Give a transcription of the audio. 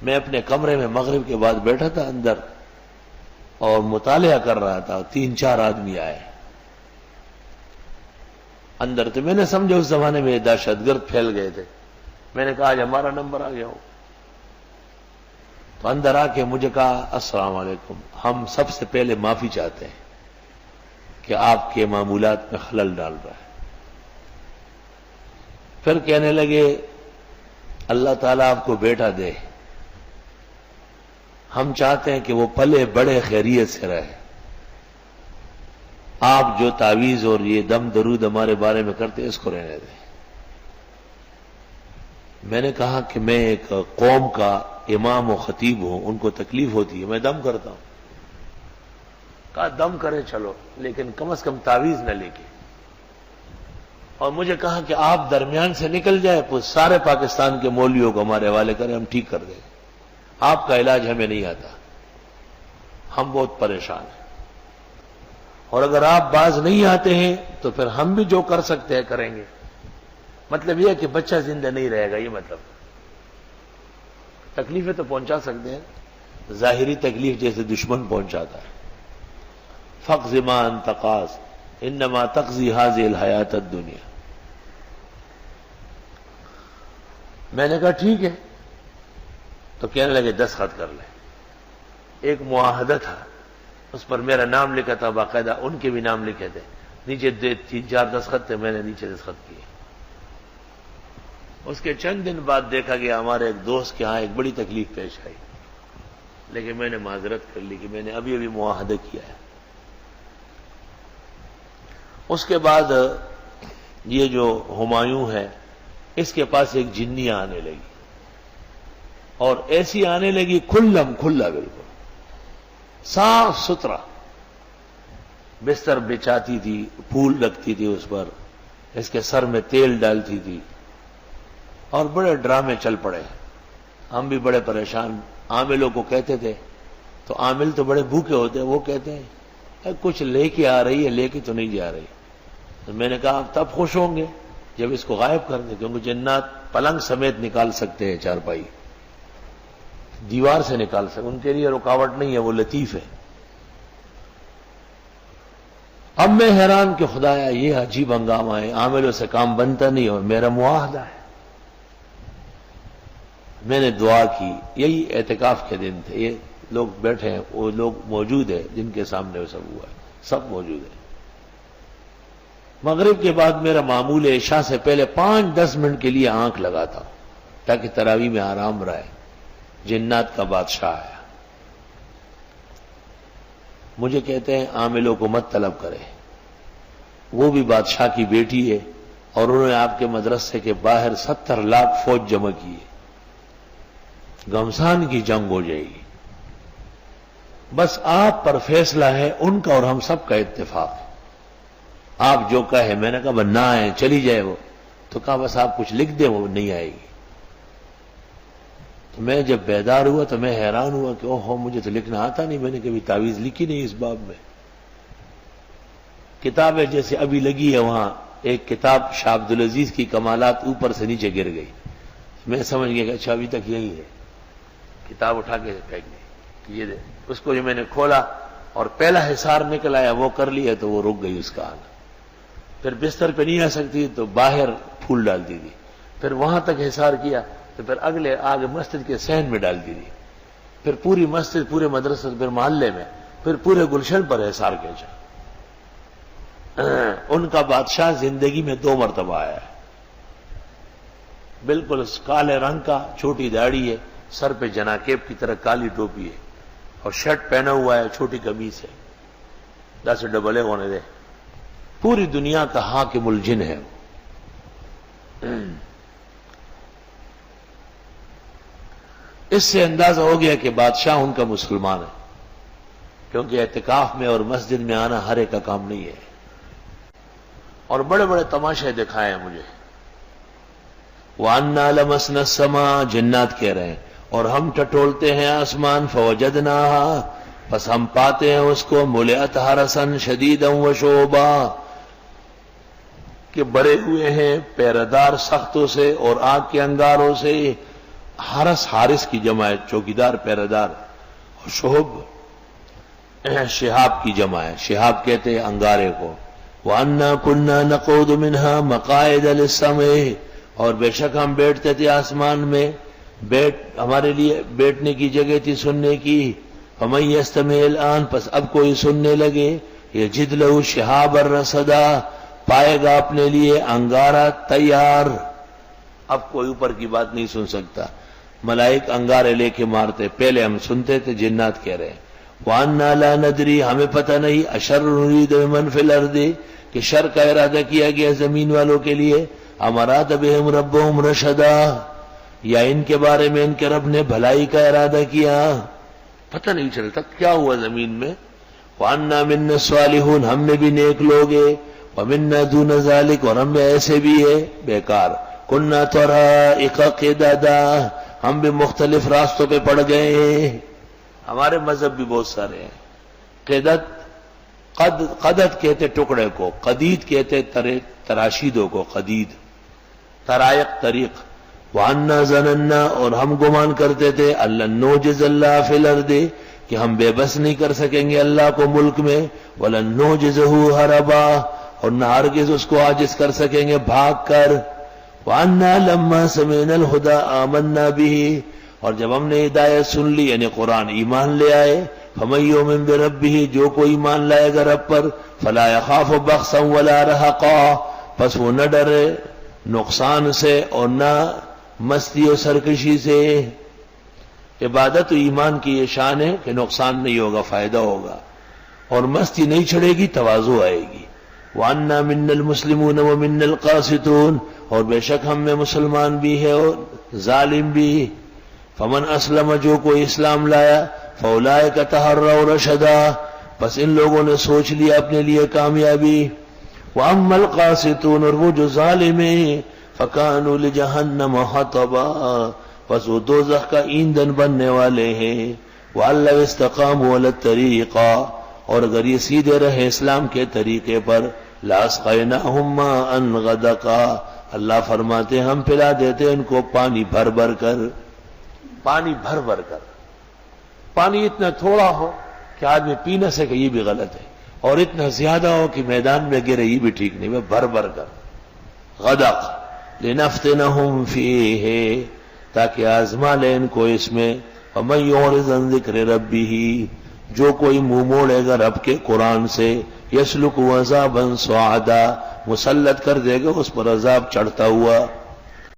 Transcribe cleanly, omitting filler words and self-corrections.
میں اپنے کمرے میں مغرب کے بعد بیٹھا تھا اندر اور مطالعہ کر رہا تھا، 3-4 آدمی آئے اندر، تو میں نے سمجھا اس زمانے میں دہشت گرد پھیل گئے تھے. میں نے کہا آج ہمارا نمبر آ گیا ہو. تو اندر آ کے مجھے کہا السلام علیکم، ہم سب سے پہلے معافی چاہتے ہیں کہ آپ کے معمولات میں خلل ڈال رہا ہے. پھر کہنے لگے اللہ تعالیٰ آپ کو بیٹا دے، ہم چاہتے ہیں کہ وہ پلے بڑے خیریت سے رہے، آپ جو تعویذ اور یہ دم درود ہمارے بارے میں کرتے اس کو رہنے دیں. میں نے کہا کہ میں ایک قوم کا امام و خطیب ہوں، ان کو تکلیف ہوتی ہے، میں دم کرتا ہوں. کہا دم کرے چلو، لیکن کم از کم تعویذ نہ لے کے. اور مجھے کہا کہ آپ درمیان سے نکل جائے تو سارے پاکستان کے مولویوں کو ہمارے حوالے کریں، ہم ٹھیک کر دیں. آپ کا علاج ہمیں نہیں آتا، ہم بہت پریشان ہیں، اور اگر آپ باز نہیں آتے ہیں تو پھر ہم بھی جو کر سکتے ہیں کریں گے. مطلب یہ ہے کہ بچہ زندہ نہیں رہے گا، یہ مطلب. تکلیفیں تو پہنچا سکتے ہیں، ظاہری تکلیف جیسے دشمن پہنچاتا ہے. فقض ما انت قاض انما تقضی هذه الحیات الدنیا. میں نے کہا ٹھیک ہے. تو کہنے لگے دستخط کر لیں. ایک معاہدہ تھا، اس پر میرا نام لکھا تھا، باقاعدہ ان کے بھی نام لکھے تھے، نیچے 3-4 دستخط تھے، میں نے نیچے دستخط کیے. اس کے چند دن بعد دیکھا گیا ہمارے ایک دوست کے ہاں ایک بڑی تکلیف پیش آئی، لیکن میں نے معذرت کر لی کہ میں نے ابھی معاہدہ کیا ہے. اس کے بعد یہ جو ہمایوں ہے اس کے پاس ایک جنی آنے لگی، اور ایسی آنے لگی کھلا بالکل صاف ستھرا. بستر بچھاتی تھی، پھول رکھتی تھی اس پر، اس کے سر میں تیل ڈالتی تھی، اور بڑے ڈرامے چل پڑے. ہم بھی بڑے پریشان. عاملوں کو کہتے تھے، تو عامل تو بڑے بھوکے ہوتے ہیں، وہ کہتے ہیں کچھ لے کے آ رہی ہے، لے کے تو نہیں جا رہی. تو میں نے کہا آپ تب خوش ہوں گے جب اس کو غائب کر دیں، کیونکہ جنات پلنگ سمیت نکال سکتے ہیں، چارپائی دیوار سے نکال سکتے، ان کے لیے رکاوٹ نہیں ہے، وہ لطیف ہے. اب میں حیران کہ خدایا یہ عجیب ہنگامہ ہے، عاملوں سے کام بنتا نہیں، اور میرا معاہدہ ہے. میں نے دعا کی. یہی اعتکاف کے دن تھے، یہ لوگ بیٹھے ہیں، وہ لوگ موجود ہیں جن کے سامنے وہ سب ہوا ہے، سب موجود ہیں. مغرب کے بعد میرا معمول ہے عشاء سے پہلے 5-10 منٹ کے لیے آنکھ لگاتا ہوں تاکہ تراویح میں آرام رہے. جنات کا بادشاہ آیا، مجھے کہتے ہیں عاملوں کو مت طلب کرے، وہ بھی بادشاہ کی بیٹی ہے، اور انہوں نے آپ کے مدرسے کے باہر 70 لاکھ فوج جمع کی ہے، گھمسان کی جنگ ہو جائے گی. بس آپ پر فیصلہ ہے ان کا اور ہم سب کا اتفاق ہے، آپ جو کہے. میں نے کہا نہ آئے چلی جائے وہ. تو کہا بس آپ کچھ لکھ دیں، وہ نہیں آئے گی. تو میں جب بیدار ہوا تو میں حیران ہوا کہ اوہو مجھے تو لکھنا آتا نہیں، میں نے کبھی تعویذ لکھی نہیں اس باب میں. کتابیں جیسے ابھی لگی ہے، وہاں ایک کتاب شاہ عبدالعزیز کی کمالات اوپر سے نیچے گر گئی. میں سمجھ گیا کہ اچھا ابھی تک یہی ہے. کتاب اٹھا کے پھینک دی. یہ دے. اس کو جو میں نے کھولا اور پہلا حصار نکل آیا وہ کر لیا تو وہ رک گئی اس کا آنا. پھر بستر پہ نہیں آ سکتی تو باہر پھول ڈالتی تھی. پھر وہاں تک حصار کیا تو پھر اگلے آگے مسجد کے صحن میں ڈالتی تھی. پھر پوری مسجد، پورے مدرسے، پھر محلے میں، پھر پورے گلشن پر حصار کھینچا. ان کا بادشاہ زندگی میں 2 مرتبہ آیا ہے. بالکل کالے رنگ کا، چھوٹی داڑھی ہے، سر پہ جناکیب کی طرح کالی ٹوپی ہے، اور شرٹ پہنا ہوا ہے، چھوٹی قمیص ہے. 10 ڈبلے ہونے دے. پوری دنیا کا حاکم الجن ہے. اس سے اندازہ ہو گیا کہ بادشاہ ان کا مسلمان ہے، کیونکہ اعتکاف میں اور مسجد میں آنا ہر ایک کا کام نہیں ہے. اور بڑے بڑے تماشے دکھائے ہیں مجھے. وَأَنَّا لَمَسْنَا السَّمَاءَ، جنات کہہ رہے ہیں، اور ہم ٹٹولتے ہیں آسمان، فَوَجَدْنَاهَا، پس ہم پاتے ہیں اس کو، مُلِئَتْ حَرَسًا شَدِيدًا وَشُعُبًا، کہ بھرے ہوئے ہیں پیردار سختوں سے اور آگ کے انگاروں سے، حارس حارس کی جمع ہے، چوکیدار پیرادار، اور شہب شہاب کی جمع ہے، شہاب کہتے ہیں انگارے کو۔ وَأَنَّا كُنَّا نَقُعُدُ مِنْهَا مَقَاعِدَ لِلسَّمْعِ، اور بے شک ہم بیٹھتے تھے آسمان میں، ہمارے لیے بیٹھنے کی جگہ تھی سننے کی۔ فَمَن يَسْتَمِعِ الْآنَ، پس اب کوئی سننے لگے، يَجِدْ لَهُ شِهَابًا رَصَدًا، پائے گا اپنے لیے انگارہ تیار۔ اب کوئی اوپر کی بات نہیں سن سکتا، ملائک انگارے لے کے مارتے، پہلے ہم سنتے تھے، جنات کہہ رہے ہیں۔ وَأَنَّا لَا نَدْرِي، ہمیں پتہ نہیں، أَشَرٌّ نُرِيدُ بِمَنْ فِي الْأَرْضِ، کہ شر کا ارادہ کیا گیا زمین والوں کے لیے، أَمْ أَرَادَ بِهِمْ رَبُّهُمْ رَشَدًا، یا ان کے بارے میں ان کے رب نے بھلائی کا ارادہ کیا، پتہ نہیں چلتا کیا ہوا زمین میں۔ وَأَنَّا مِنَّا الصَّالِحُونَ، ہم میں بھی نیک لوگ ہیں، وَمِنَّا دُونَ ذَلِكَ، اور ہم میں ایسے بھی ہے بیکار۔ كُنَّا طَرَائِقَ قِدَدًا، ہم بھی مختلف راستوں پہ پڑ گئے ہیں، ہمارے مذہب بھی بہت سارے ہیں۔ قدد کہتے ٹکڑے کو، قدید کہتے تراشیدوں کو، قدید، طرائق طریق۔ وَأَنَّا ظَنَنَّا، اور ہم گمان کرتے تھے، أَلَّن نُعْجِزَ اللَّهَ فِي الْأَرْضِ، کہ ہم بے بس نہیں کر سکیں گے اللہ کو ملک میں، وَلَن نُعْجِزَهُ هَرَبًا، اور نہ ہرگز اس کو عاجز کر سکیں گے بھاگ کر۔ وَأَنَّا لَمَّا سَمِعْنَا الْهُدَىٰ آمَنَّا بِهِ، اور جب ہم نے ہدایت سن لی یعنی قرآن، ایمان لے آئے، فَمَن يُؤْمِن بِرَبِّهِ، جو کوئی ایمان لائے گا رب پر، فَلَا يَخَافُ بَخْسًا وَلَا رَهَقًا، پس وہ نہ ڈرے نقصان سے اور نہ مستی و سرکشی سے۔ عبادت و ایمان کی یہ شان ہے کہ نقصان نہیں ہوگا، فائدہ ہوگا، اور مستی نہیں چھڑے گی، تواضع آئے گی۔ وَأَنَّا مِنَّا الْمُسْلِمُونَ وَمِنَّا الْقَاسِطُونَ، اور بے شک ہم میں مسلمان بھی ہے اور ظالم بھی۔ فَمَنْ أَسْلَمَ، جو کوئی اسلام لایا، فَأُولَٰئِكَ تَحَرَّوْا رَشَدًا، پس ان لوگوں نے سوچ لیا اپنے لیے کامیابی۔ وَأَمَّا الْقَاسِطُونَ، اور وہ جو ظالم ہیں، فَكَانُوا لِجَهَنَّمَ حَطَبًا، پس وہ دوزخ کا ایندھن بننے والے ہیں۔ وَأَن لَّوِ اسْتَقَامُوا عَلَى الطَّرِيقَةِ، اور اگر یہ سیدھے رہے اسلام کے طریقے پر، لَأَسْقَيْنَاهُم مَّاءً غَدَقًا، اللہ فرماتے ہم پلا دیتے ان کو پانی بھر بھر کر، پانی بھر بھر کر۔ پانی اتنا تھوڑا ہو کہ آدمی پی نہ سکے، یہ بھی غلط ہے، اور اتنا زیادہ ہو کہ میدان میں گرے، یہ بھی ٹھیک نہیں، وہ بھر بھر کر۔ غدق لِنَفْتِنَهُمْ فِيهِ، تاکہ آزما لے ان کو اس میں۔ وَمَن يُعْرِضْ عَن ذِكْرِ رَبِّهِ، جو کوئی منہ موڑے گا رب کے قرآن سے، يَسْلُكْهُ عَذَابًا صَعَدًا، مسلط کر دے گا اس پر عذاب چڑھتا ہوا۔